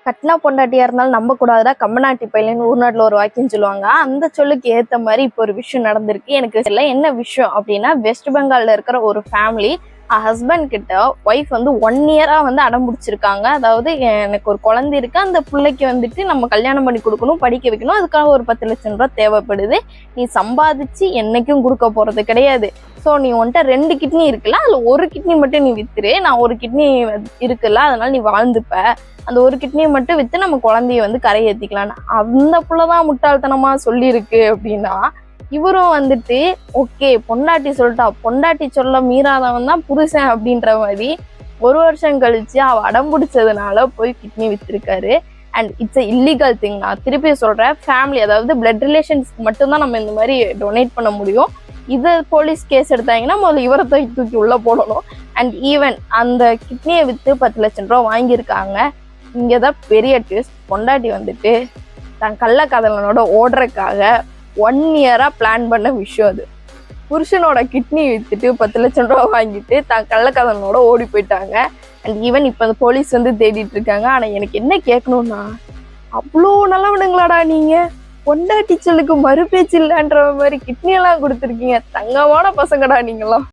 கட்டினா பொண்டாட்டியா இருந்தாலும் நம்ப கூடாதுடா கம்மநாட்டி பையன்னு ஊர்நாட்டுல ஒரு வாக்கியம் சொல்லுவாங்க. அந்த சொல்லுக்கு ஏத்த மாதிரி இப்போ ஒரு விஷயம் நடந்திருக்கு. எனக்கு எல்லாம் என்ன விஷயம் அப்படின்னா, வெஸ்ட் பெங்கால்ல இருக்கிற ஒரு ஃபேமிலி ஹஸ்பண்ட் கிட்ட ஒய்ஃப் வந்து 1 இயரா வந்து அடம் பிடிச்சிருக்காங்க. அதாவது எனக்கு ஒரு குழந்தை இருக்கு, அந்த பிள்ளைக்கு வந்துட்டு நம்ம கல்யாணம் பண்ணி கொடுக்கணும், படிக்க வைக்கணும், அதுக்காக ஒரு 10 லட்சம் ரூபாய் தேவைப்படுது. நீ சம்பாதிச்சு என்னைக்கும் கொடுக்க போறது கிடையாது. ஸோ நீ உன்கிட்ட 2 கிட்னி இருக்குல்ல, அதுல ஒரு கிட்னி மட்டும் நீ வித்துரு, நான் ஒரு கிட்னி இருக்குல்ல அதனால நீ வாழ்ந்துப்ப, அந்த ஒரு கிட்னியை மட்டும் வித்து நம்ம குழந்தைய வந்து கரையேற்றிக்கலான்னு அந்த புள்ளதான் முட்டாள்தனமா சொல்லியிருக்கு. அப்படின்னா இவரும் வந்துட்டு ஓகே பொண்டாட்டி சொல்லிட்டா, பொண்டாட்டி சொல்ல மீறாதவன் தான் புருஷன் அப்படின்ற மாதிரி 1 வருஷம் கழிச்சு அவ அடம் பிடிச்சதுனால போய் கிட்னி வித்திருக்காரு. And it's a illegal thing. நான் திருப்பி சொல்றேன், ஃபேமிலி அதாவது பிளட் ரிலேஷன்ஸ்க்கு மட்டும்தான் நம்ம இந்த மாதிரி டொனேட் பண்ண முடியும். இது போலீஸ் கேஸ் எடுத்தாங்கன்னா முதல்ல இவரை தூக்கி உள்ள போடணும். அண்ட் ஈவன் அந்த கிட்னியை வித்து 10 லட்சம் ரூபா வாங்கியிருக்காங்க. இங்கதான் பெரிய ட்விஸ்ட். பொண்டாட்டி வந்துட்டு தன் கள்ளக்காதலனோட ஓடுறதுக்காக 1 இயரா பிளான் பண்ண விஷயம் அது. புருஷனோட கிட்னி வித்துட்டு 10 லட்சம் ரூபா வாங்கிட்டு தன் கள்ளக்காதலனோட ஓடி போயிட்டாங்க. அண்ட் ஈவன் இப்ப அந்த போலீஸ் வந்து தேடிட்டு இருக்காங்க. ஆனா எனக்கு என்ன கேட்கணும்னா, அவ்வளோ நல்லவனுங்களாடா நீங்க, பொண்டாட்டி சொல்லுக்கு மறுபேச்சு இல்லைன்ற மாதிரி கிட்னி எல்லாம் கொடுத்துருக்கீங்க. தங்கமான பசங்கடா நீங்களாம்.